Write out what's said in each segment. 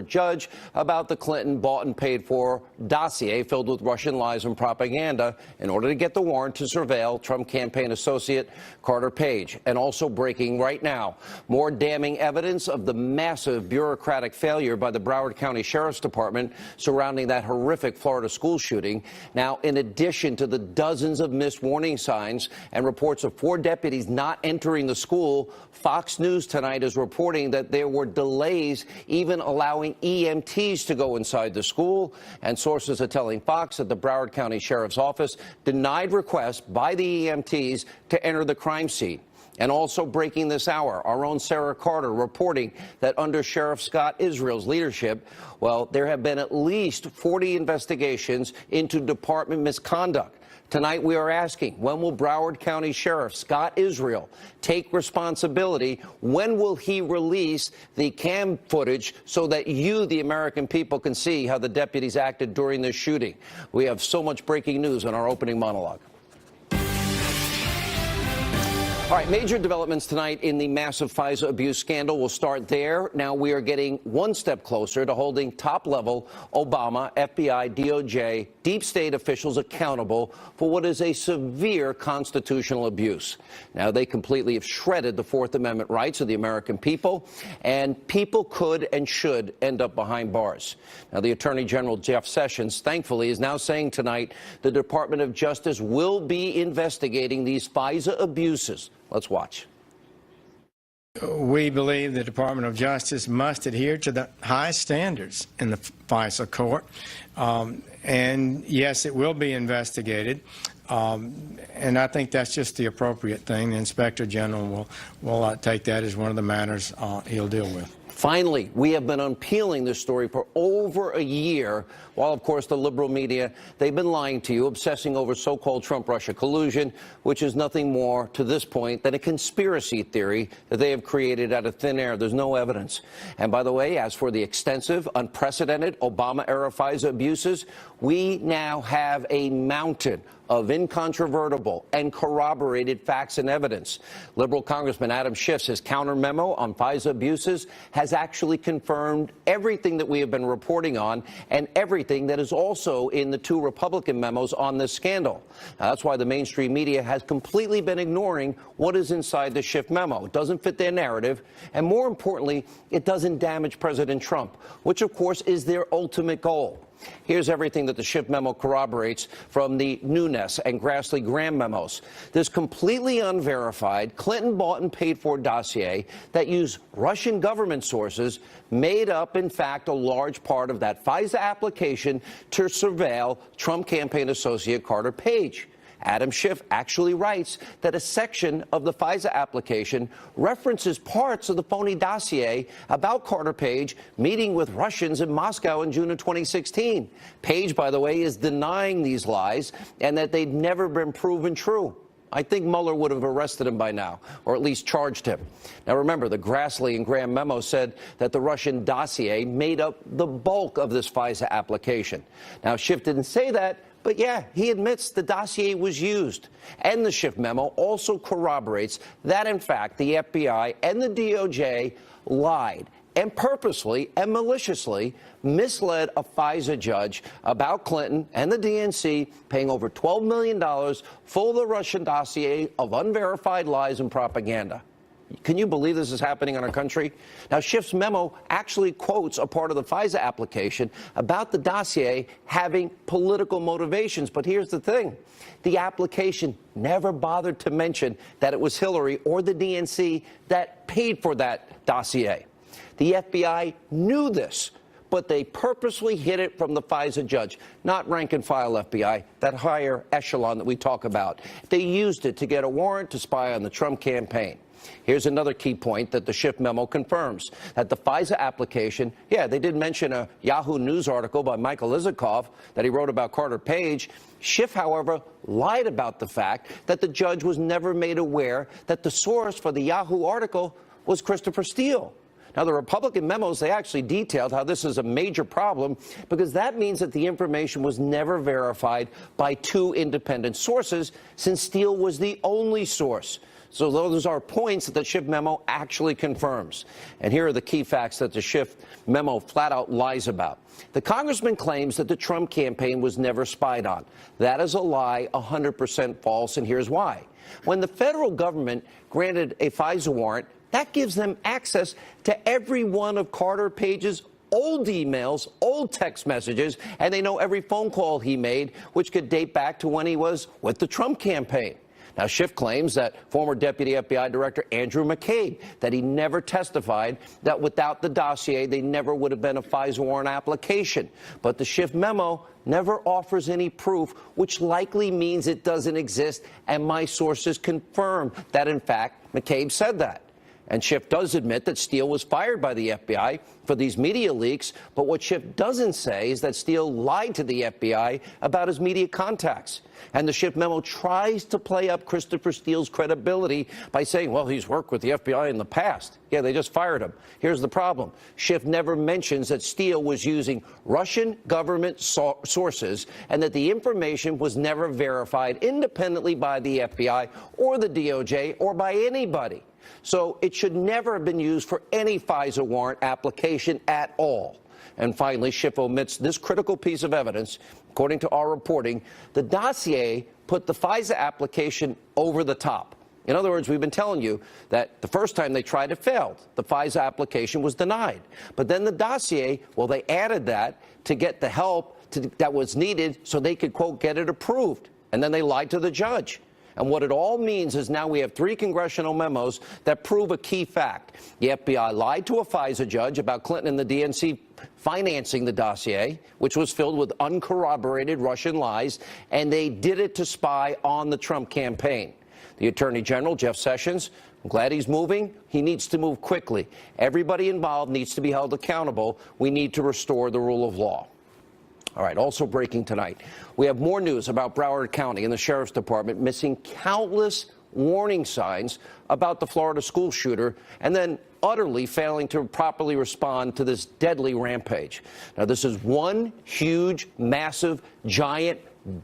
judge about the Clinton bought and paid for dossier filled with Russian lies and propaganda in order to get the warrant to surveil Trump campaign associate Carter Page. And also breaking right now, more damning evidence of the massive bureaucratic failure by the Broward County Sheriff's Department surrounding that horrific Florida school shooting. Now, in addition to the dozens of missed warning signs and reports of 4 deputies not entering the school, Fox News tonight is reporting that there were delays even allowing EMTs to go inside the school. And sources are telling Fox that the Broward County Sheriff's Office denied requests by the EMTs to enter the crime scene. And also breaking this hour, our own Sarah Carter reporting that under Sheriff Scott Israel's leadership, well, there have been at least 40 investigations into department misconduct. Tonight we are asking, when will Broward County Sheriff Scott Israel take responsibility? When will he release the cam footage so that you, the American people, can see how the deputies acted during this shooting? We have so much breaking news in our opening monologue. All right, major developments tonight in the massive FISA abuse scandal. We'll start there. Now we are getting one step closer to holding top-level Obama, FBI, DOJ, deep state officials accountable for what is a severe constitutional abuse. Now, they completely have shredded the Fourth Amendment rights of the American people, and people could and should end up behind bars. Now, the Attorney General, Jeff Sessions, thankfully, is now saying tonight the Department of Justice will be investigating these FISA abuses. Let's watch. We believe the Department of Justice must adhere to the highest standards in the FISA court. And yes, it will be investigated. And I think that's just the appropriate thing. The Inspector General will take that as one of the matters he'll deal with. Finally, we have been unpeeling this story for over a year, while, of course, the liberal media, they've been lying to you, obsessing over so-called Trump-Russia collusion, which is nothing more to this point than a conspiracy theory that they have created out of thin air. There's no evidence. And by the way, as for the extensive, unprecedented Obama-era FISA abuses, we now have a mountain of incontrovertible and corroborated facts and evidence. Liberal Congressman Adam Schiff's his counter memo on FISA abuses has actually confirmed everything that we have been reporting on and everything that is also in the 2 Republican memos on this scandal. Now, that's why the mainstream media has completely been ignoring what is inside the Schiff memo. It doesn't fit their narrative, and more importantly, it doesn't damage President Trump, which, of course, is their ultimate goal. Here's everything that the Schiff memo corroborates from the Nunes and Grassley-Graham memos. This completely unverified, Clinton bought and paid for dossier that used Russian government sources made up, in fact, a large part of that FISA application to surveil Trump campaign associate Carter Page. Adam Schiff actually writes that a section of the FISA application references parts of the phony dossier about Carter Page meeting with Russians in Moscow in June of 2016. Page, by the way, is denying these lies and that they'd never been proven true. I think Mueller would have arrested him by now, or at least charged him. Now, remember, the Grassley and Graham memo said that the Russian dossier made up the bulk of this FISA application. Now, Schiff didn't say that, but yeah, he admits the dossier was used. And the Schiff memo also corroborates that, in fact, the FBI and the DOJ lied and purposely and maliciously misled a FISA judge about Clinton and the DNC paying over $12 million full of the Russian dossier of unverified lies and propaganda. Can you believe this is happening in our country? Now, Schiff's memo actually quotes a part of the FISA application about the dossier having political motivations. But here's the thing. The application never bothered to mention that it was Hillary or the DNC that paid for that dossier. The FBI knew this, but they purposely hid it from the FISA judge, not rank-and-file FBI, that higher echelon that we talk about. They used it to get a warrant to spy on the Trump campaign. Here's another key point that the Schiff memo confirms, that the FISA application, yeah, they did mention a Yahoo News article by Michael Isikoff that he wrote about Carter Page. Schiff, however, lied about the fact that the judge was never made aware that the source for the Yahoo article was Christopher Steele. Now, the Republican memos, they actually detailed how this is a major problem because that means that the information was never verified by 2 independent sources since Steele was the only source. So those are points that the Schiff memo actually confirms. And here are the key facts that the Schiff memo flat out lies about. The congressman claims that the Trump campaign was never spied on. That is a lie, 100% false, and here's why. When the federal government granted a FISA warrant, that gives them access to every one of Carter Page's old emails, old text messages, and they know every phone call he made, which could date back to when he was with the Trump campaign. Now, Schiff claims that former Deputy FBI Director Andrew McCabe, that he never testified, that without the dossier, they never would have been a FISA warrant application. But the Schiff memo never offers any proof, which likely means it doesn't exist, and my sources confirm that, in fact, McCabe said that. And Schiff does admit that Steele was fired by the FBI for these media leaks, but what Schiff doesn't say is that Steele lied to the FBI about his media contacts. And the Schiff memo tries to play up Christopher Steele's credibility by saying, well, he's worked with the FBI in the past. Yeah, they just fired him. Here's the problem. Schiff never mentions that Steele was using Russian government sources and that the information was never verified independently by the FBI or the DOJ or by anybody. So it should never have been used for any FISA warrant application at all. And finally, Schiff omits this critical piece of evidence. According to our reporting, the dossier put the FISA application over the top. In other words, we've been telling you that the first time they tried, it failed. The FISA application was denied. But then the dossier, well, they added that to get the help that was needed so they could, quote, get it approved. And then they lied to the judge. And what it all means is now we have 3 congressional memos that prove a key fact. The FBI lied to a FISA judge about Clinton and the DNC financing the dossier, which was filled with uncorroborated Russian lies, and they did it to spy on the Trump campaign. The Attorney General, Jeff Sessions, I'm glad he's moving. He needs to move quickly. Everybody involved needs to be held accountable. We need to restore the rule of law. All right, also breaking tonight, we have more news about Broward County and the Sheriff's Department missing countless warning signs about the Florida school shooter and then utterly failing to properly respond to this deadly rampage. Now, this is one huge, massive, giant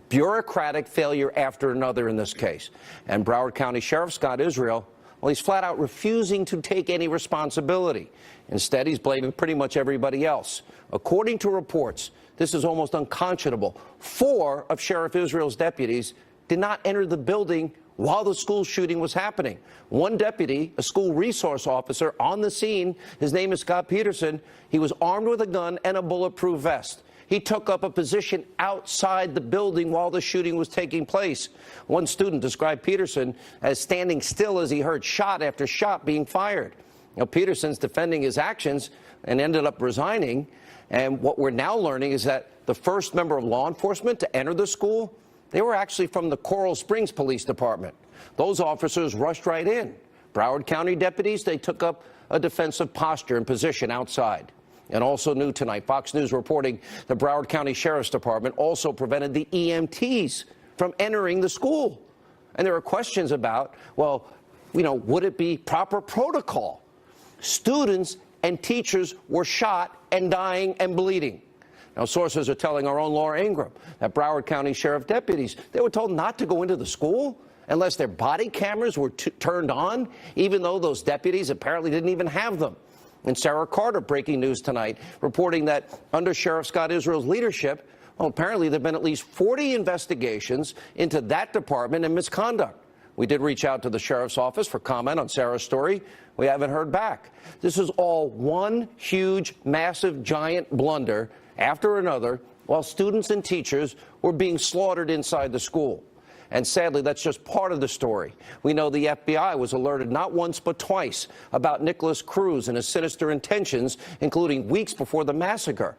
bureaucratic failure after another in this case. And Broward County Sheriff Scott Israel, well, he's flat out refusing to take any responsibility. Instead, he's blaming pretty much everybody else. According to reports, this is almost unconscionable. 4 of Sheriff Israel's deputies did not enter the building while the school shooting was happening. One deputy, a school resource officer on the scene, his name is Scott Peterson, he was armed with a gun and a bulletproof vest. He took up a position outside the building while the shooting was taking place. One student described Peterson as standing still as he heard shot after shot being fired. Now, Peterson's defending his actions and ended up resigning. And what we're now learning is that the first member of law enforcement to enter the school, they were actually from the Coral Springs Police Department. Those officers rushed right in. Broward County deputies, they took up a defensive posture and position outside. And also new tonight, Fox News reporting the Broward County Sheriff's Department also prevented the EMTs from entering the school. And there are questions about, well, would it be proper protocol? Students and teachers were shot and dying and bleeding. Now, sources are telling our own Laura Ingram that Broward County Sheriff deputies, they were told not to go into the school unless their body cameras were turned on, even though those deputies apparently didn't even have them. And Sarah Carter, breaking news tonight, reporting that under Sheriff Scott Israel's leadership, well, apparently there have been at least 40 investigations into that department and misconduct. We did reach out to the sheriff's office for comment on Sarah's story. We haven't heard back. This is all one huge, massive, giant blunder after another while students and teachers were being slaughtered inside the school. And sadly, that's just part of the story. We know the FBI was alerted not once but twice about Nicholas Cruz and his sinister intentions, including weeks before the massacre.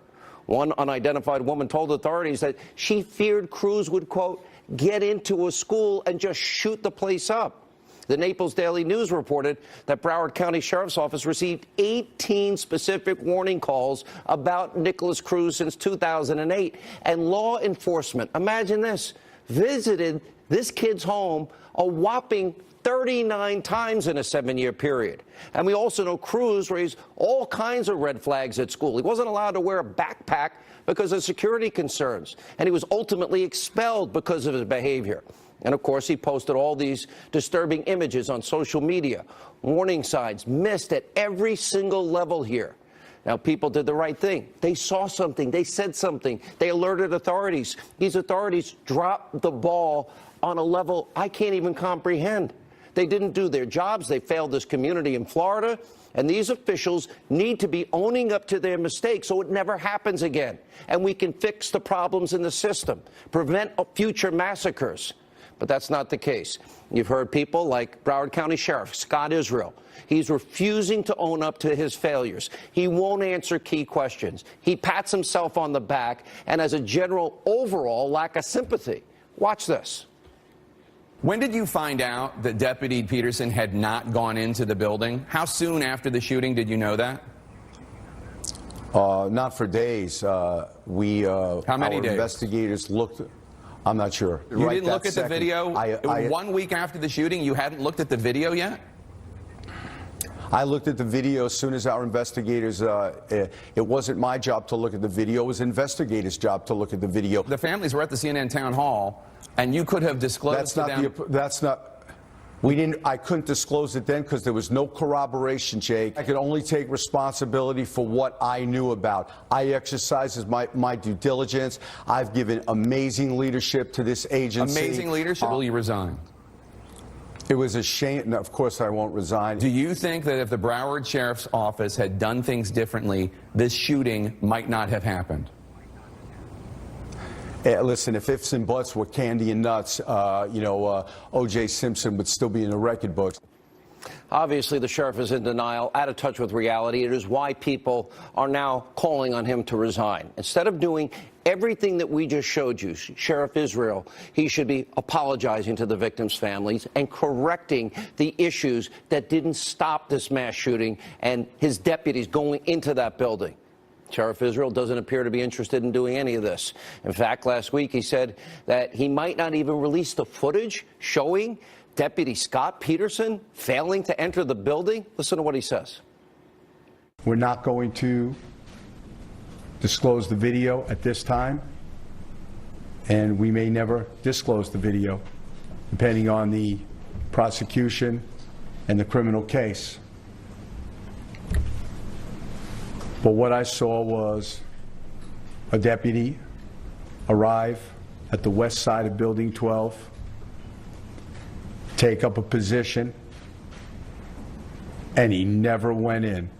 One unidentified woman told authorities that she feared Cruz would, quote, get into a school and just shoot the place up. The Naples Daily News reported that Broward County Sheriff's Office received 18 specific warning calls about Nicholas Cruz since 2008. And law enforcement, imagine this, visited this kid's home a whopping 39 times in a 7-year period. And we also know Cruz raised all kinds of red flags at school. He wasn't allowed to wear a backpack because of security concerns, and he was ultimately expelled because of his behavior. And of course, he posted all these disturbing images on social media. Warning signs missed at every single level here. Now, people did the right thing. They saw something. They said something. They alerted authorities. These authorities dropped the ball on a level I can't even comprehend. They didn't do their jobs. They failed this community in Florida. And these officials need to be owning up to their mistakes so it never happens again. And we can fix the problems in the system, prevent future massacres. But that's not the case. You've heard people like Broward County Sheriff Scott Israel. He's refusing to own up to his failures. He won't answer key questions. He pats himself on the back and has a general overall lack of sympathy. Watch this. When did you find out that Deputy Peterson had not gone into the building? How soon after the shooting did you know that? Not for days. How many our days? Investigators looked. I'm not sure. You didn't look at the video? It was 1 week after the shooting. You hadn't looked at the video yet? I looked at the video as soon as our investigators. It wasn't my job to look at the video. It was investigators' job to look at the video. The families were at the CNN town hall, and you could have disclosed to them. That's not. We didn't. I couldn't disclose it then because there was no corroboration, Jake. I could only take responsibility for what I knew about. I exercised my due diligence. I've given amazing leadership to this agency. Amazing leadership. Will you resign? It was a shame. No, of course, I won't resign. Do you think that if the Broward Sheriff's Office had done things differently, this shooting might not have happened? Listen, if ifs and buts were candy and nuts, O.J. Simpson would still be in the record books. Obviously, the sheriff is in denial, out of touch with reality. It is why people are now calling on him to resign. Instead of doing everything that we just showed you, Sheriff Israel, he should be apologizing to the victims' families and correcting the issues that didn't stop this mass shooting and his deputies going into that building. Sheriff Israel doesn't appear to be interested in doing any of this. In fact, last week he said that he might not even release the footage showing Deputy Scott Peterson failing to enter the building. Listen to what he says. We're not going to disclose the video at this time, and we may never disclose the video, depending on the prosecution and the criminal case. But what I saw was a deputy arrive at the west side of Building 12, take up a position, and he never went in.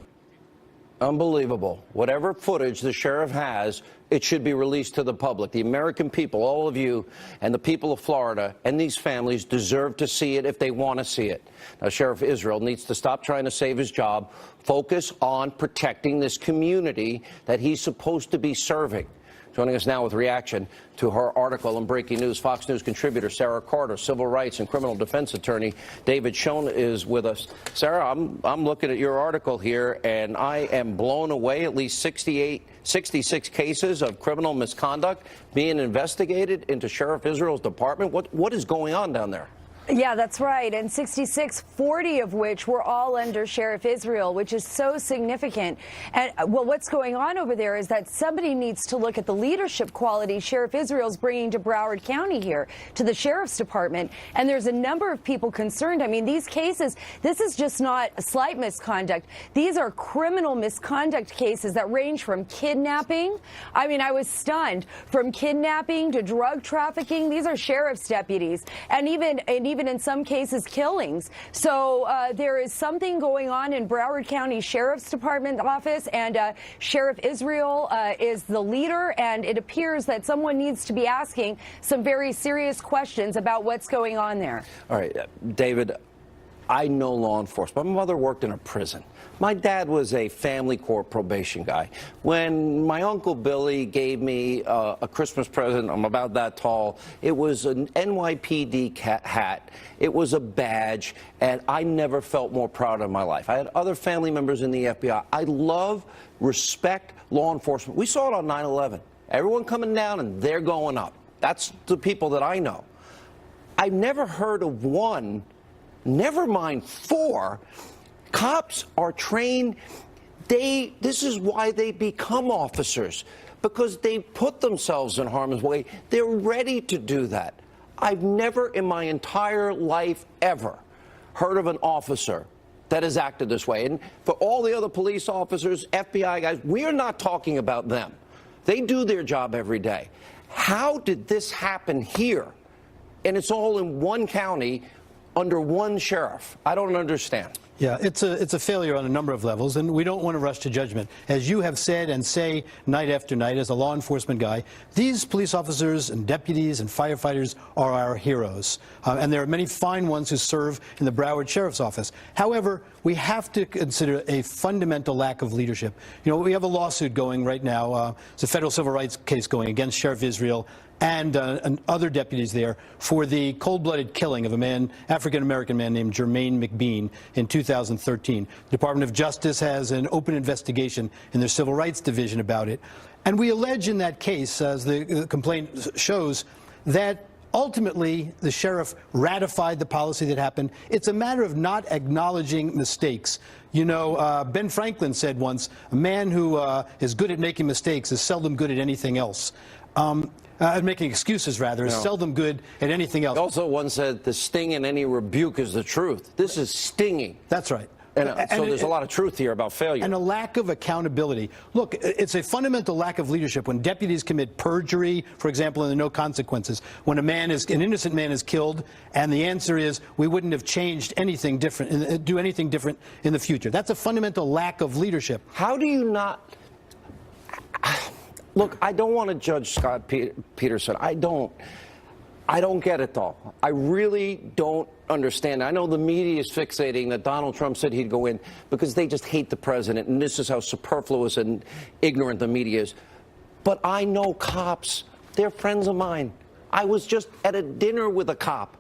Unbelievable. Whatever footage the sheriff has, it should be released to the public. The American people, all of you, and the people of Florida and these families deserve to see it if they want to see it. Now, Sheriff Israel needs to stop trying to save his job, focus on protecting this community that he's supposed to be serving. Joining us now with reaction to her article in Breaking News, Fox News contributor Sarah Carter, civil rights and criminal defense attorney David Schoen is with us. Sarah, I'm looking at your article here, and I am blown away. At least 66 cases of criminal misconduct being investigated into Sheriff Israel's department. What is going on down there? Yeah, that's right. And 66, 40 of which were all under Sheriff Israel, which is so significant. And well, what's going on over there is that somebody needs to look at the leadership quality Sheriff Israel's bringing to Broward County here, to the Sheriff's Department. And there's a number of people concerned. I mean, these cases, this is just not a slight misconduct. These are criminal misconduct cases that range from kidnapping. I mean, I was stunned. From kidnapping to drug trafficking, these are sheriff's deputies. And even in some cases, killings. So there is something going on in Broward County Sheriff's Department office, and Sheriff Israel is the leader, and it appears that someone needs to be asking some very serious questions about what's going on there. All right, David, I know law enforcement. My mother worked in a prison. My dad was a family court probation guy. When my Uncle Billy gave me a Christmas present, I'm about that tall, it was an NYPD hat. It was a badge, and I never felt more proud of my life. I had other family members in the FBI. I love, respect law enforcement. We saw it on 9/11. Everyone coming down, and they're going up. That's the people that I know. I've never heard of one, never mind four. Cops are trained. This is why they become officers, because they put themselves in harm's way. They're ready to do that. I've never in my entire life ever heard of an officer that has acted this way. And for all the other police officers, FBI guys, we are not talking about them. They do their job every day. How did this happen here? And it's all in one county under one sheriff. I don't understand. Yeah, it's a failure on a number of levels, and we don't want to rush to judgment. As you have said and say night after night as a law enforcement guy, these police officers and deputies and firefighters are our heroes. And there are many fine ones who serve in the Broward Sheriff's Office. However, we have to consider a fundamental lack of leadership. You know, we have a lawsuit going right now. It's a federal civil rights case going against Sheriff Israel and other deputies there for the cold-blooded killing of a man, African-American man named Jermaine McBean in 2013. The Department of Justice has an open investigation in their Civil Rights Division about it. And we allege in that case, as the complaint shows, that ultimately the sheriff ratified the policy that happened. It's a matter of not acknowledging mistakes. You know, Ben Franklin said once, a man who is good at making mistakes is seldom good at anything else. Making excuses, rather, is seldom good at anything else. Also, one said, the sting in any rebuke is the truth. This is stinging. That's right. And so there's a lot of truth here about failure. And a lack of accountability. Look, it's a fundamental lack of leadership when deputies commit perjury, for example, in the no consequences. When an innocent man is killed, and the answer is we wouldn't have changed anything different, do anything different in the future. That's a fundamental lack of leadership. How do you not... Look, I don't want to judge Scott Peterson. I don't get it, though. I really don't understand. I know the media is fixating that Donald Trump said he'd go in because they just hate the president, and this is how superfluous and ignorant the media is. But I know cops. They're friends of mine. I was just at a dinner with a cop,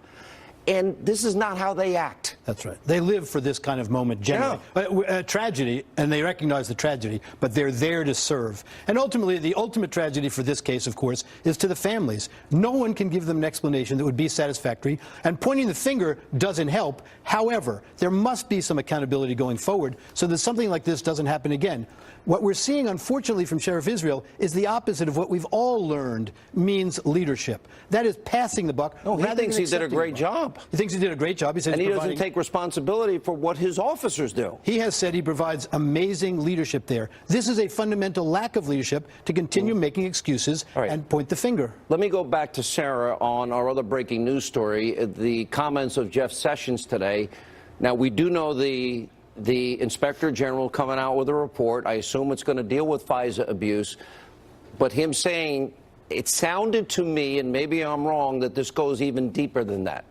and this is not how they act. That's right. They live for this kind of moment generally. Yeah. Tragedy, and they recognize the tragedy, but they're there to serve. And ultimately, the ultimate tragedy for this case, of course, is to the families. No one can give them an explanation that would be satisfactory, and pointing the finger doesn't help. However, there must be some accountability going forward so that something like this doesn't happen again. What we're seeing, unfortunately, from Sheriff Israel is the opposite of what we've all learned means leadership. That is passing the buck. No, he thinks he did a great job. He thinks he did a great job. He says, and he doesn't take responsibility for what his officers do. He has said he provides amazing leadership there. This is a fundamental lack of leadership to continue making excuses and point the finger. Let me go back to Sarah on our other breaking news story, the comments of Jeff Sessions today. Now, we do know the Inspector General coming out with a report. I assume it's going to deal with FISA abuse. But him saying, it sounded to me, and maybe I'm wrong, that this goes even deeper than that.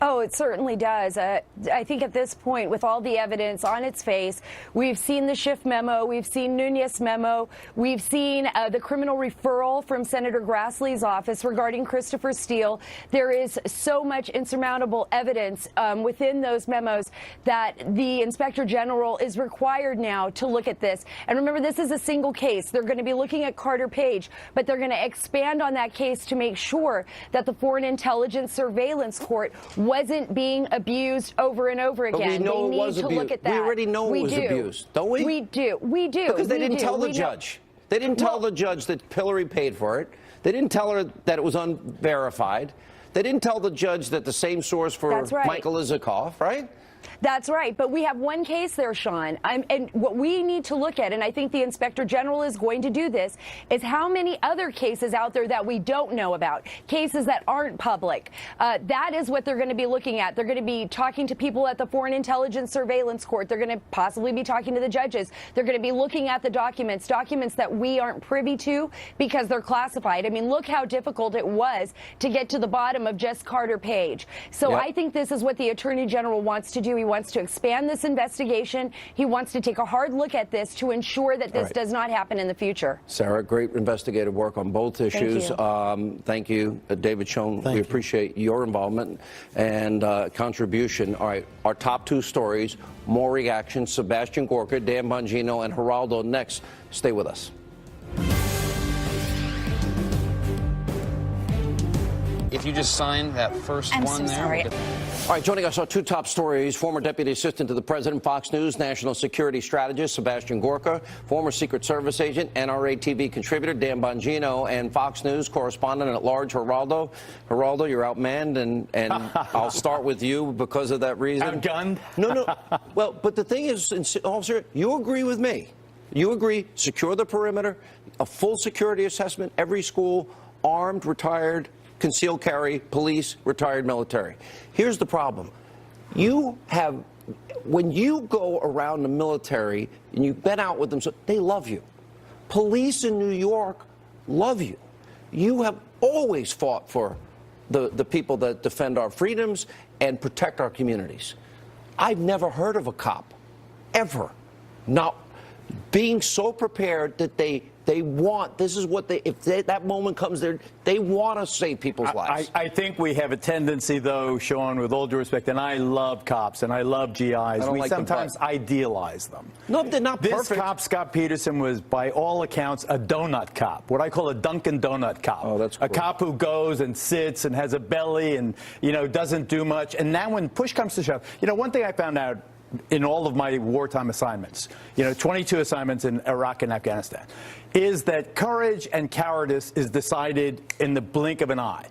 Oh, it certainly does. I think at this point, with all the evidence on its face, we've seen the Schiff memo, we've seen Nunes memo, we've seen the criminal referral from Senator Grassley's office regarding Christopher Steele. There is so much insurmountable evidence within those memos that the Inspector General is required now to look at this. And remember, this is a single case. They're going to be looking at Carter Page, but they're going to expand on that case to make sure that the Foreign Intelligence Surveillance Court wasn't being abused over and over again. But we know they it was need to abused. look at that. We already know it was abused, don't we? We do. We do. Because they didn't tell the judge. They didn't tell the judge that Hillary paid for it. They didn't tell her that it was unverified. They didn't tell the judge that the same source for Michael Isikoff, right? That's right. But we have one case there, Sean. And what we need to look at, and I think the Inspector General is going to do this, is how many other cases out there that we don't know about, cases that aren't public. That is what they're going to be looking at. They're going to be talking to people at the Foreign Intelligence Surveillance Court. They're going to possibly be talking to the judges. They're going to be looking at the documents that we aren't privy to because they're classified. I mean, look how difficult it was to get to the bottom of just Carter Page. So I think this is what the Attorney General wants to do. He wants to expand this investigation. He wants to take a hard look at this to ensure that this does not happen in the future. Sarah, great investigative work on both issues. Thank you, David Schoen. We appreciate your involvement and contribution. All right, our top two stories, more reactions. Sebastian Gorka, Dan Bongino, and Geraldo next. Stay with us. if you just sign that first I'm one so there. sorry. All right, joining us are two top stories. Former Deputy Assistant to the President, Fox News National Security Strategist Sebastian Gorka, former Secret Service agent, NRA TV contributor Dan Bongino, and Fox News correspondent at large, Geraldo. Geraldo, you're outmanned, and I'll start with you because of that reason. Outgunned? No. Well, but the thing is, officer, you agree with me. You agree, secure the perimeter, a full security assessment, every school, armed, retired, concealed carry, police, retired military. Here's the problem. When you go around the military and you've been out with them, so they love you. Police in New York love you. You have always fought for the people that defend our freedoms and protect our communities. I've never heard of a cop, ever, not being so prepared that they want, this is what that moment comes there, they want to save people's lives. I think we have a tendency, though, Sean, with all due respect, and I love cops and I love GIs. We sometimes idealize them. No, they're not perfect. This cop, Scott Peterson, was, by all accounts, a donut cop, what I call a Dunkin' Donut cop. Oh, that's cool. A cop who goes and sits and has a belly and, doesn't do much. And now when push comes to shove, one thing I found out in all of my wartime assignments, 22 assignments in Iraq and Afghanistan, is that courage and cowardice is decided in the blink of an eye.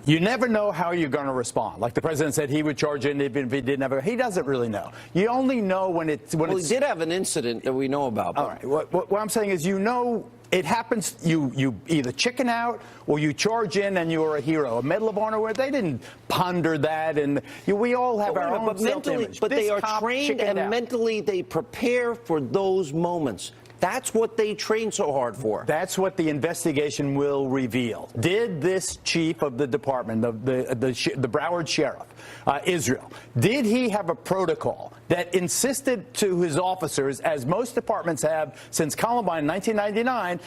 You never know how you're going to respond. Like the president said he would charge in even if he didn't have he doesn't really know. You only know when it's... Well, he did have an incident that we know about. All right. What I'm saying is, it happens, you either chicken out or you charge in and you're a hero. A Medal of Honor, where they didn't ponder that, and we all have our own self-image. But they are trained, and mentally they prepare for those moments. That's what they train so hard for. That's what the investigation will reveal. Did this chief of the department, the Broward sheriff, Israel, did he have a protocol that insisted to his officers, as most departments have since Columbine in 1999,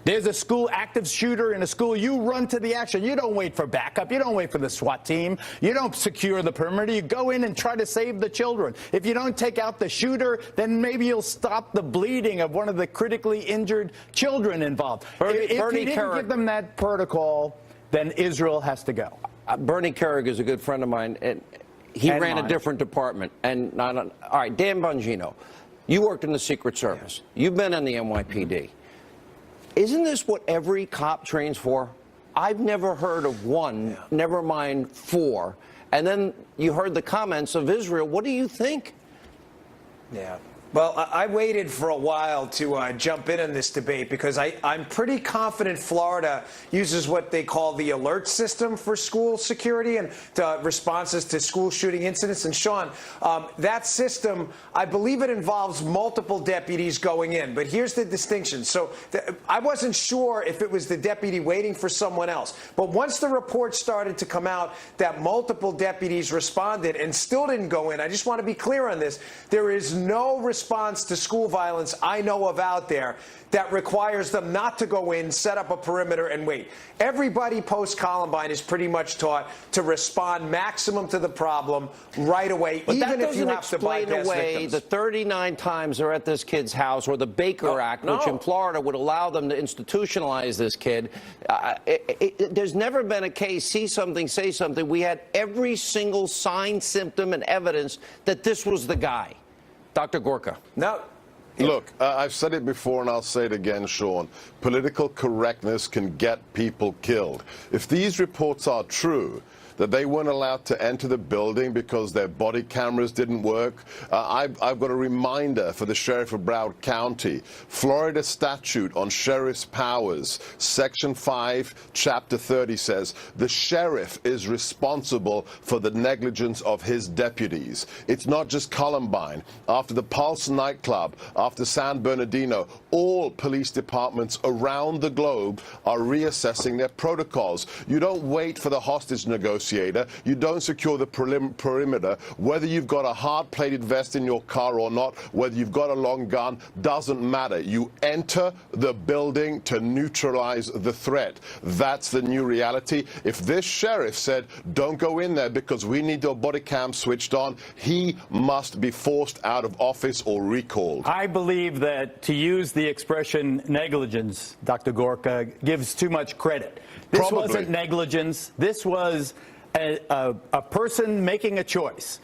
there's a school active shooter in a school, you run to the action. You don't wait for backup. You don't wait for the SWAT team. You don't secure the perimeter. You go in and try to save the children. If you don't take out the shooter, then maybe you'll stop the bleeding of one of the critically injured children involved. If he didn't give them that protocol, then Israel has to go. Bernie Carrig is a good friend of mine, and he ran a different department. All right, Dan Bongino, you worked in the Secret Service. Yeah. You've been in the NYPD. Isn't this what every cop trains for? I've never heard of one, never mind four. And then you heard the comments of Israel. What do you think? Yeah. Well, I waited for a while to jump in on this debate because I'm pretty confident Florida uses what they call the alert system for school security and responses to school shooting incidents. And Sean, that system, I believe it involves multiple deputies going in. But here's the distinction. So I wasn't sure if it was the deputy waiting for someone else. But once the report started to come out that multiple deputies responded and still didn't go in, I just want to be clear on this. There is no response to school violence I know of out there that requires them not to go in, set up a perimeter, and wait. Everybody post-Columbine is pretty much taught to respond maximum to the problem right away, but even that if you have to bypass explain away victims. The 39 times they're at this kid's house, or the Baker Act, which in Florida would allow them to institutionalize this kid. There's never been a case, see something, say something. We had every single sign, symptom, and evidence that this was the guy. Dr. Gorka. No. Look, I've said it before and I'll say it again, Sean. Political correctness can get people killed. If these reports are true, that they weren't allowed to enter the building because their body cameras didn't work. I've got a reminder for the sheriff of Broward County. Florida statute on sheriff's powers, Section 5, Chapter 30 says, the sheriff is responsible for the negligence of his deputies. It's not just Columbine. After the Pulse nightclub, after San Bernardino, all police departments around the globe are reassessing their protocols. You don't wait for the hostage negotiations negotiator. You don't secure the perimeter. Whether you've got a hard-plated vest in your car or not, whether you've got a long gun, doesn't matter. You enter the building to neutralize the threat. That's the new reality. If this sheriff said, don't go in there because we need your body cam switched on, he must be forced out of office or recalled. I believe that to use the expression negligence, Dr. Gorka, gives too much credit. This Probably wasn't negligence. This was a person making a choice.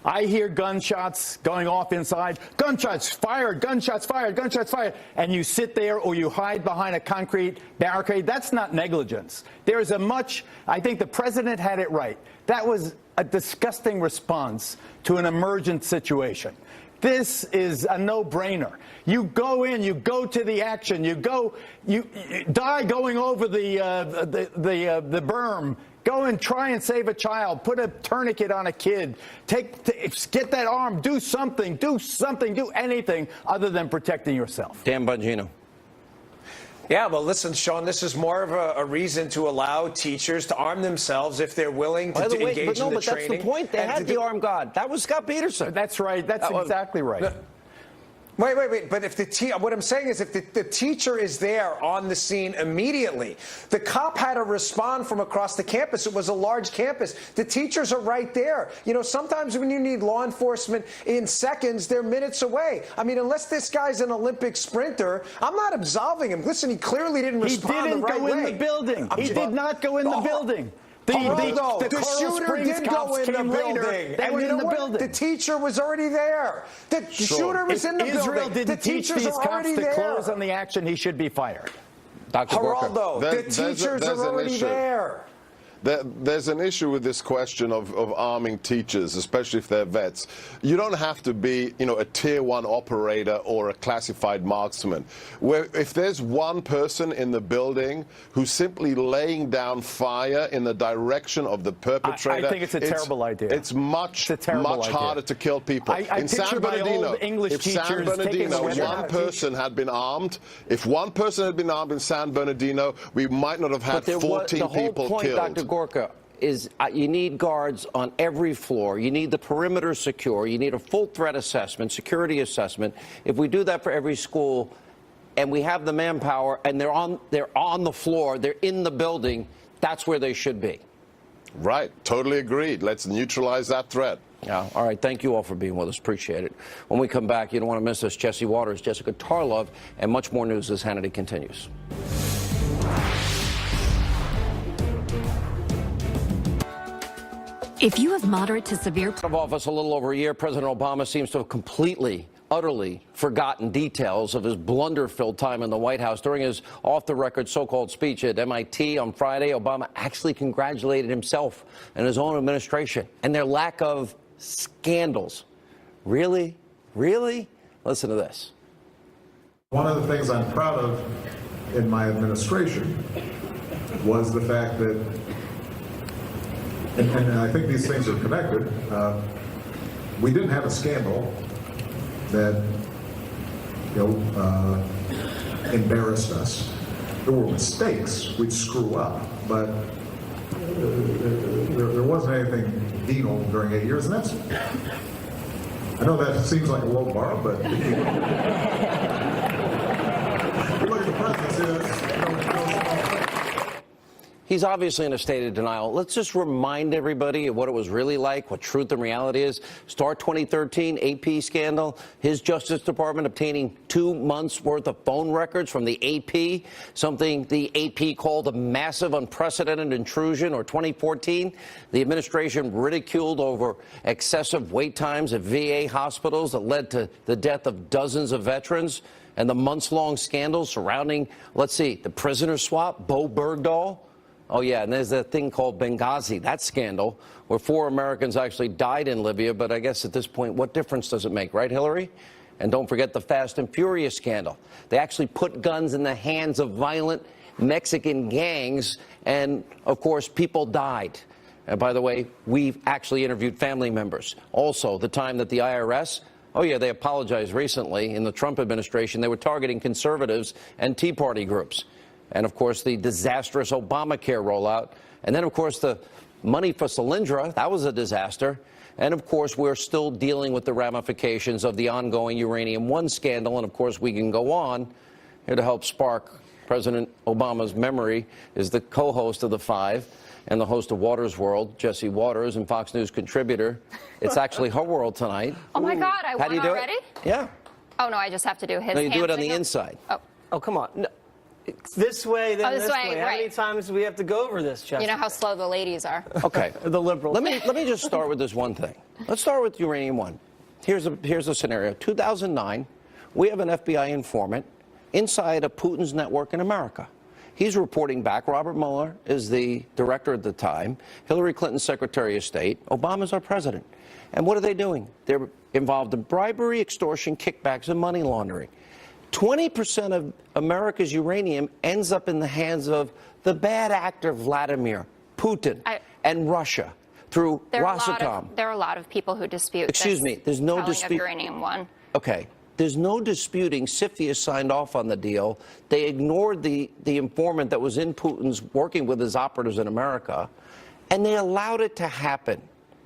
I hear gunshots going off inside, gunshots fired, gunshots fired, gunshots fired, and you sit there or you hide behind a concrete barricade. That's not negligence. There is I think the president had it right. That was a disgusting response to an emergent situation. This is a no-brainer. You go in, you go to the action, you die going over the berm. Go and try and save a child. Put a tourniquet on a kid. Get that arm. Do something. Do anything other than protecting yourself. Dan Bongino. Yeah, well, listen, Sean, this is more of a reason to allow teachers to arm themselves if they're willing to engage in the training. But that's the point. They had the armed guard. That was Scott Peterson. That's right. That's exactly right. Wait. But if what I'm saying is if the teacher is there on the scene immediately, the cop had to respond from across the campus. It was a large campus. The teachers are right there. You know, sometimes when you need law enforcement in seconds, they're minutes away. I mean, unless this guy's an Olympic sprinter, I'm not absolving him. Listen, he clearly didn't respond the right way. He didn't go in the building. He did not go in the building. The shooter did go in the building. They were in the building. The teacher was already there. The shooter was in the building. Israel didn't teach these cops to close on the action. He should be fired. Dr. Geraldo, the teachers are already there. There's an issue with this question of arming teachers, especially if they're vets. You don't have to be, a tier 1 operator or a classified marksman. If there's one person in the building who's simply laying down fire in the direction of the perpetrator, I think it's a terrible idea. It's much harder to kill people. In San Bernardino, if San Bernardino, one person had been armed. If one person had been armed in San Bernardino, we might not have had 14 people killed. Dr. Gorka, is you need guards on every floor. You need the perimeter secure. You need a full threat assessment, security assessment. If we do that for every school, and we have the manpower, and they're on the floor, they're in the building, that's where they should be. Right. Totally agreed. Let's neutralize that threat. Yeah. All right. Thank you all for being with us. Appreciate it. When we come back, you don't want to miss this. Jesse Waters, Jessica Tarlov, and much more news as Hannity continues. If you have moderate to severe... Out of office a little over a year, President Obama seems to have completely, utterly forgotten details of his blunder-filled time in the White House. During his off-the-record so-called speech at MIT on Friday, Obama actually congratulated himself and his own administration and their lack of scandals. Really? Really? Listen to this. One of the things I'm proud of in my administration was the fact that, and I think these things are connected, we didn't have a scandal that embarrassed us. There were mistakes, we'd screw up, but there wasn't anything venal during 8 years, and that's, I know that seems like a low bar, but look at the presidency. He's obviously in a state of denial. Let's just remind everybody of what it was really like, what truth and reality is. Start 2013 AP scandal, his Justice Department obtaining 2 months' worth of phone records from the AP, something the AP called a massive, unprecedented intrusion. Or 2014, the administration ridiculed over excessive wait times at VA hospitals that led to the death of dozens of veterans, and the months-long scandals surrounding, let's see, the prisoner swap, Bo Bergdahl. Oh, yeah, and there's that thing called Benghazi, that scandal, where 4 Americans actually died in Libya. But I guess at this point, what difference does it make, right, Hillary? And don't forget the Fast and Furious scandal. They actually put guns in the hands of violent Mexican gangs, and, of course, people died. And by the way, we've actually interviewed family members. Also, the time that the IRS, oh, yeah, they apologized recently in the Trump administration. They were targeting conservatives and Tea Party groups. And, of course, the disastrous Obamacare rollout. And then, of course, the money for Solyndra. That was a disaster. And, of course, we're still dealing with the ramifications of the ongoing Uranium One scandal. And, of course, we can go on. Here to help spark President Obama's memory is the co-host of The Five and the host of Waters World, Jesse Waters, and Fox News contributor. It's actually her world tonight. Oh, my God, I won already? Yeah. Oh, no, I just have to do his No, you do it on signal? the inside. Oh, come on. No. This way, then this way, How many right. times do we have to go over this, Jesse? You know how slow the ladies are. Okay. The liberals. Let me just start with this one thing. Let's start with Uranium One. Here's a scenario. 2009, we have an FBI informant inside of Putin's network in America. He's reporting back. Robert Mueller is the director at the time. Hillary Clinton's Secretary of State. Obama's our president. And what are they doing? They're involved in bribery, extortion, kickbacks, and money laundering. 20% of America's uranium ends up in the hands of the bad actor Vladimir Putin and Russia through Rosatom. There are a lot of people who dispute Excuse me, there's no selling dispute. of Uranium One. Okay. There's no disputing CFIUS signed off on the deal. They ignored the informant that was in Putin's working with his operatives in America, and they allowed it to happen.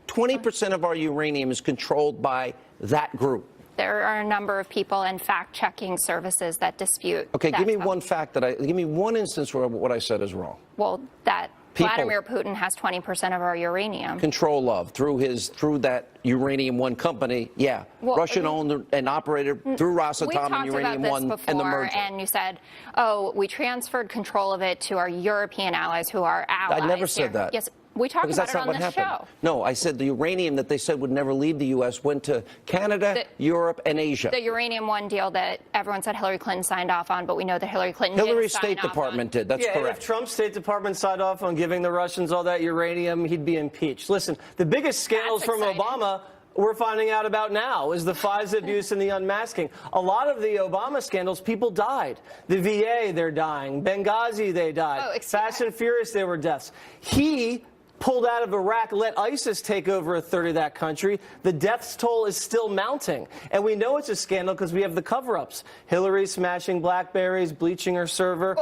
20% of our uranium is controlled by that group. There are a number of people and fact-checking services that dispute. Okay, give me that's one fact give me one instance where what I said is wrong. Well, that People- Vladimir Putin has 20% of our uranium. Control of through that Uranium One company, yeah, Well, Russian owned and operated through We Rosatom talked and Uranium about One this and the before, merger. and you said, "Oh, we transferred control of it to our European allies, who are allies." I never here. said that. Yes, we talked Because about that's it not on what this happened. show. No, I said the uranium that they said would never leave the U.S. went to Canada, Europe, and Asia. The Uranium One deal that everyone said Hillary Clinton signed off on, but we know that Hillary Clinton Hillary's didn't sign State off Department did. That's yeah, and correct. if Trump's State Department signed off on giving the Russians all that uranium, he'd be impeached. Listen, the biggest scandals from Obama we're finding out about now is the FISA abuse and the unmasking. A lot of the Obama scandals, people died. The VA, they're dying. Benghazi, they died. Fast and Furious, there were deaths. He pulled out of Iraq, let ISIS take over a third of that country. The deaths toll is still mounting. And we know it's a scandal because we have the cover-ups. Hillary smashing BlackBerries, bleaching her server.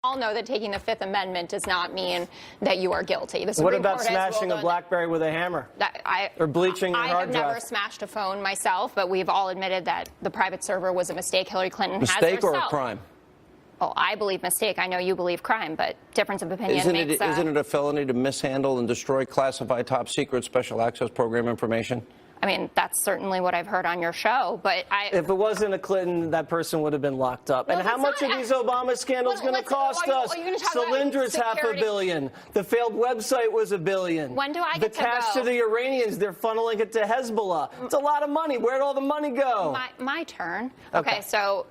all know that taking the Fifth Amendment does not mean that you are guilty. The What Supreme about Court has smashing a ruled on BlackBerry with a hammer? Or bleaching your I hard have never drive? smashed a phone myself, but we've all admitted that the private server was a mistake. Hillary Clinton has Mistake or a herself. crime? Oh, I believe mistake. I know you believe crime, but difference of opinion Isn't makes it a felony to mishandle and destroy classified top secret special access program information? I mean, that's certainly what I've heard on your show, but If it wasn't a Clinton, that person would have been locked up. Well, and how it's much not- are these Obama scandals going to cost us? are you gonna talk about Solyndra half $1 security? billion. The failed website was $1 billion. When do I The get to cash go? to the Iranians, they're funneling it to Hezbollah. It's a lot of money. Where'd all the money go? My turn. Okay. Okay, so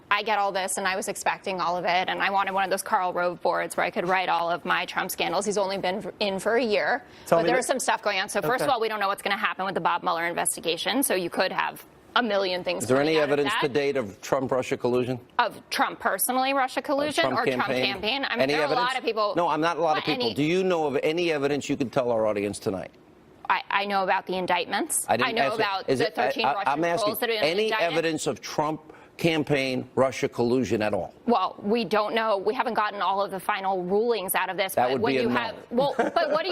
I get all this, and I was expecting all of it, and I wanted one of those Karl Rove boards where I could write all of my Trump scandals. He's only been in for a year, Tell but me there that- is some stuff going on. So first Okay. of all, we don't know what's going to happen with the Bob Mueller investigation, so you could have a million things Is there coming any out of evidence that. to date of Trump-Russia collusion? Of Trump personally, Russia collusion, Trump or Trump campaign? campaign? I mean, Any there are evidence? a lot of people. No, I'm not a lot of Well, people. any- Do you know of any evidence you could tell our audience tonight? I know about the indictments. I didn't know ask you. about Is the it- 13 Russian I'm asking, trolls that have been any indicted. evidence of Trump campaign Russia collusion at all? Well, we don't know. We haven't gotten all of the final rulings out of this. That but would when be a you no. have, well, but what do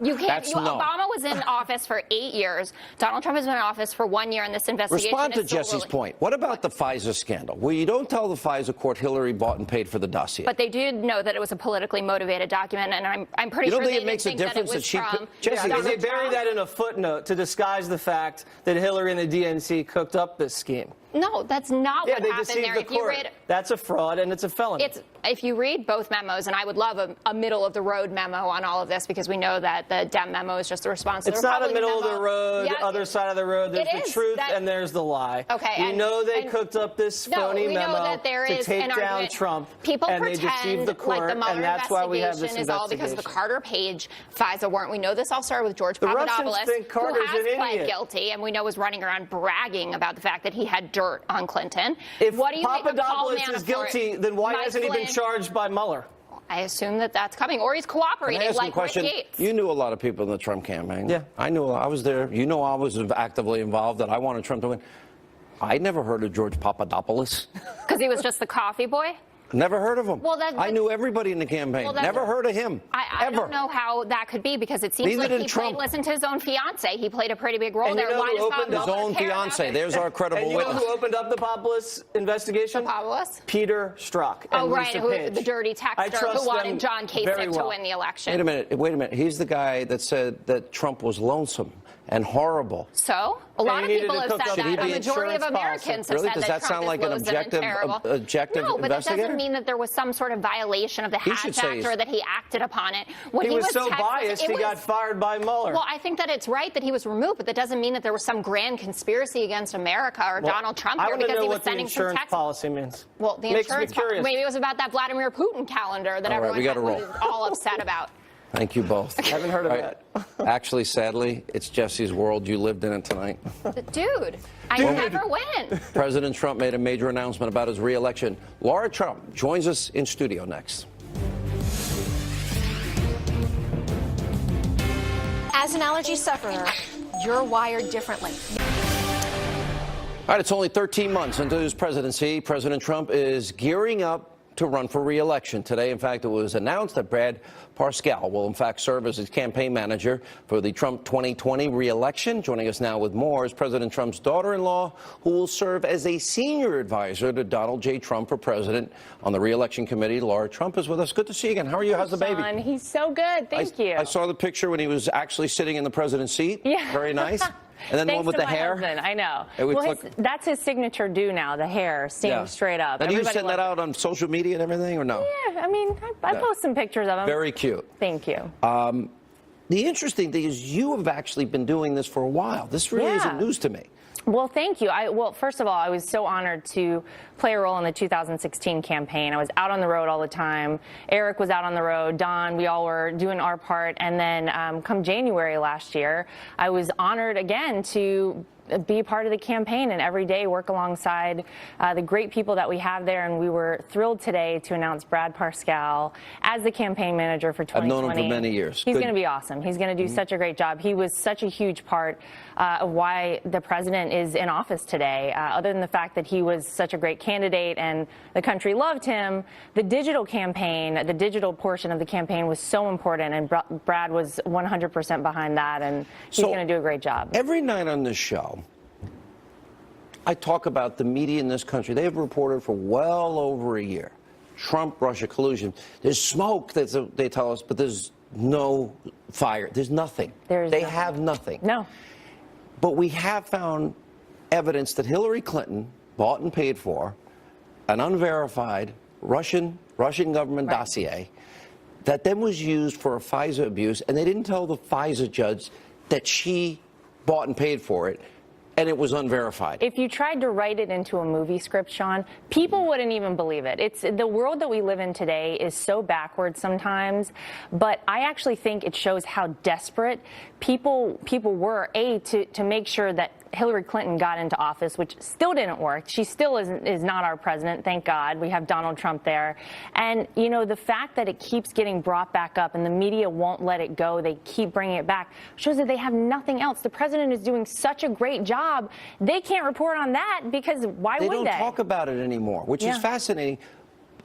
you can't. That's no. Obama was in office for 8 years. Donald Trump has been in office for 1 year, and this investigation Respond to is still Jesse's ruling. point. What about the FISA scandal? Well, you don't tell the FISA court Hillary bought and paid for the dossier. But they did know that it was a politically motivated document, and I'm pretty You don't sure think they it makes a didn't think difference that it that she was put- from Jesse, Yeah, is they it bury that in a footnote to disguise the fact that Hillary and the DNC cooked up this scheme. No, that's not Yeah, what they happened deceived there. the If you court. read, That's a fraud, and it's a felony. if you read both memos, and I would love a middle-of-the-road memo on all of this, because we know that the Dem memo is just the response to the It's not a Republican middle of memo. the road, Yeah, other side of the road. There's it the is. truth That- and there's the lie. Okay, We and- know they and- cooked up this No, phony we know memo that there to is take an down argument. Trump. People and they pretend deceived the court, like the Mueller and that's why we have this investigation is all because of the investigation. Carter Page FISA warrant. We know this all started with George The Russians Papadopoulos, think Carter's who has an pled idiot. guilty, and we know was running around bragging about the fact that he had dirt on Clinton. If What do you make of Paul Papadopoulos is Manafort, guilty, then why Mike hasn't he been Flynn? charged by Mueller? I assume that that's coming, or he's Can I cooperating ask you a like question? Rick Gates. You knew a lot of people in the Trump campaign. Yeah. I knew. I was there. You know I was actively involved, that I wanted Trump to win. I never heard of George Papadopoulos. Because he was just the coffee boy? Never heard of him. Well, I knew everybody in the campaign. Well, Never heard of him. I don't know how that could be, because it seems Neither like did he Trump. listened to his own fiance. He played a pretty big role And there. you know Why who does opened Bob His Mueller own care about fiance. it? There's our credible And you know witness. who opened up the Papadopoulos investigation? Papadopoulos? Peter Strzok. Oh, and right, Lisa Page. the dirty I texter trust who wanted them John very Kasich to well. win the election. Wait a minute. He's the guy that said that Trump was lonesome and horrible. So? A lot of you people needed have to said cook up that. A the majority of insurance Americans policy. have Really? said Does that Trump sound is like an loathsome and objective terrible. objective No, but that investigator? doesn't mean that there was some sort of violation of the He Hatch should say Act he's- or that he acted upon it. When He was so texting- biased, it he was- got fired by Mueller. Well, I think that it's right that he was removed, but that doesn't mean that there was some grand conspiracy against America or Donald Trump I here want to because know he was what the sending some insurance texts. policy means. Well, the Makes me insurance curious. maybe it was about that Vladimir Putin calendar that All right, everyone we gotta was roll. all upset about. Thank you both. I haven't heard of All that. Actually, sadly, it's Jesse's world. You lived in it tonight. Dude, I never win. President Trump made a major announcement about his re-election. Laura Trump joins us in studio next. As an allergy sufferer, you're wired differently. All right, it's only 13 months into his presidency. President Trump is gearing up to run for re-election. Today, in fact, it was announced that Brad Parscale will, in fact, serve as his campaign manager for the Trump 2020 re-election. Joining us now with more is President Trump's daughter-in-law, who will serve as a senior advisor to Donald J. Trump for president on the re-election committee. Laura Trump is with us. Good to see you again. How are you? How's the baby? Sean, he's so good. Thank you. I saw the picture when he was actually sitting in the president's seat. Yeah. Very nice. And then the one with to the my hair. husband, I know. It would Well, look- that's his signature do now, the hair, standing straight up. Now, do you Everybody send that loves out on social media and everything, or no? it. Yeah, I mean, I Yeah. post some pictures of him. Very cute. Thank you. The interesting thing is you have actually been doing this for a while. This really isn't news to me. Well, thank you. Well, first of all, I was so honored to play a role in the 2016 campaign. I was out on the road all the time. Eric was out on the road. Don, we all were doing our part. And then come January last year, I was honored again to be part of the campaign and every day work alongside the great people that we have there. And we were thrilled today to announce Brad Parscale as the campaign manager for 2020. I've known him for many years. He's Good. going to be awesome. He's going to do such a great job. He was such a huge part of why the president is in office today. Other than the fact that he was such a great candidate and the country loved him, the digital campaign, the digital portion of the campaign was so important, and Brad was 100% behind that, and he's going to do a great job. Every night on this show, I talk about the media in this country. They have reported for well over a year. Trump-Russia collusion. There's smoke, they tell us, but there's no fire. There's nothing. They have nothing. No. But we have found evidence that Hillary Clinton bought and paid for an unverified Russian government dossier that then was used for a FISA abuse, and they didn't tell the FISA judge that she bought and paid for it, and it was unverified. If you tried to write it into a movie script, Sean, people wouldn't even believe it. It's the world that we live in today is so backwards sometimes, but I actually think it shows how desperate people were, to make sure that Hillary Clinton got into office, which still didn't work. She still is not our president, thank God. We have Donald Trump there. And, you know, the fact that it keeps getting brought back up and the media won't let it go, they keep bringing it back, shows that they have nothing else. The president is doing such a great job. They can't report on that because why would they? They don't talk about it anymore, which is fascinating.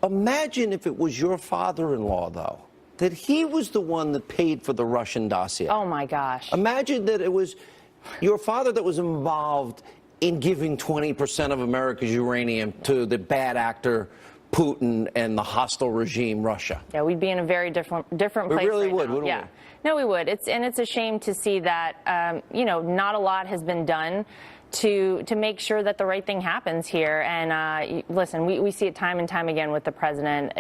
Imagine if it was your father-in-law, though, that he was the one that paid for the Russian dossier. Oh, my gosh. Imagine that it was your father that was involved in giving 20% of America's uranium to the bad actor Putin and the hostile regime Russia. Yeah, we'd be in a very different place. We really right would, now. wouldn't yeah. we? No, we would. It's a shame to see that you know, not a lot has been done to make sure that the right thing happens here. And listen, we see it time and time again with the president.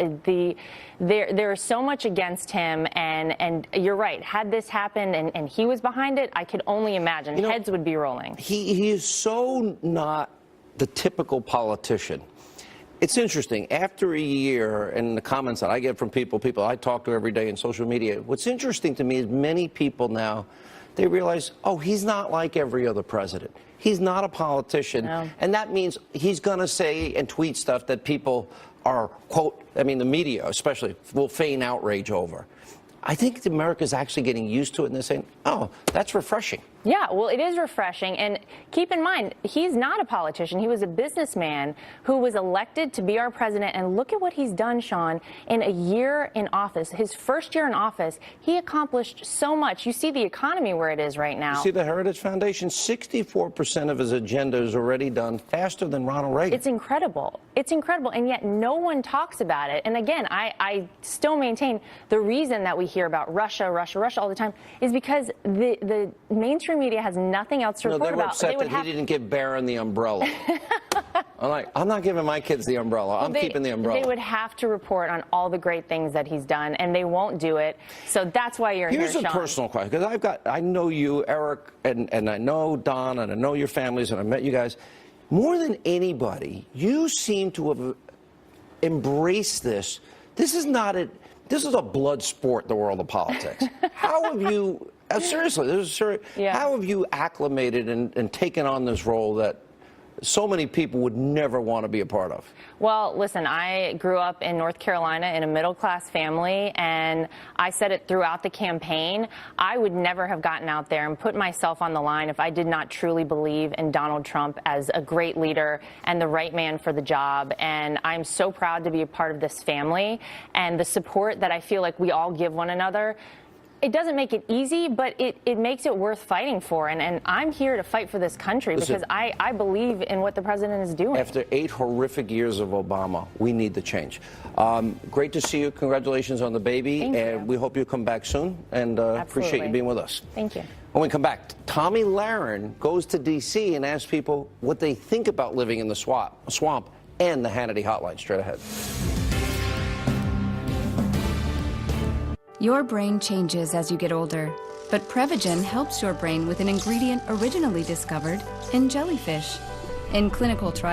There is so much against him, and you're right. Had this happened and he was behind it, I could only imagine heads would be rolling. He is so not the typical politician. It's interesting. After a year, and the comments that I get from people I talk to every day in social media, what's interesting to me is many people now, they realize, oh, he's not like every other president. He's not a politician. No. And that means he's going to say and tweet stuff that people are, quote, I mean, the media especially, will feign outrage over. I think America's actually getting used to it, and they're saying, oh, that's refreshing. Yeah, well, it is refreshing. And keep in mind, he's not a politician. He was a businessman who was elected to be our president. And look at what he's done, Sean, in a year in office. His first year in office, he accomplished so much. You see the economy where it is right now. You see the Heritage Foundation, 64% of his agenda is already done faster than Ronald Reagan. It's incredible. It's incredible. And yet no one talks about it. And again, I still maintain the reason that we hear about Russia, Russia, Russia all the time is because the mainstream media has nothing else to report they were about. upset that he didn't give Barron the umbrella. I'm not giving my kids the umbrella. I'm keeping the umbrella. They would have to report on all the great things that he's done, and they won't do it. So that's why you're here, Sean. Here's a personal question, because I know you, Eric, and I know Don, and I know your families, and I met you guys. More than anybody, you seem to have embraced this. This is a blood sport, the world of politics. How have you... seriously, how have you acclimated and taken on this role that so many people would never want to be a part of? Well, listen, I grew up in North Carolina in a middle-class family, and I said it throughout the campaign. I would never have gotten out there and put myself on the line if I did not truly believe in Donald Trump as a great leader and the right man for the job. And I'm so proud to be a part of this family and the support that I feel like we all give one another. It doesn't make it easy, but it makes it worth fighting for. And I'm here to fight for this country because I believe in what the president is doing. After 8 horrific years of Obama, we need the change. Great to see you. Congratulations on the baby. Thank and you. We hope you come back soon. And appreciate you being with us. Thank you. When we come back, Tommy Lahren goes to D.C. and asks people what they think about living in the swamp and the Hannity Hotline. Straight ahead. Your brain changes as you get older, but Prevagen helps your brain with an ingredient originally discovered in jellyfish. In clinical trials,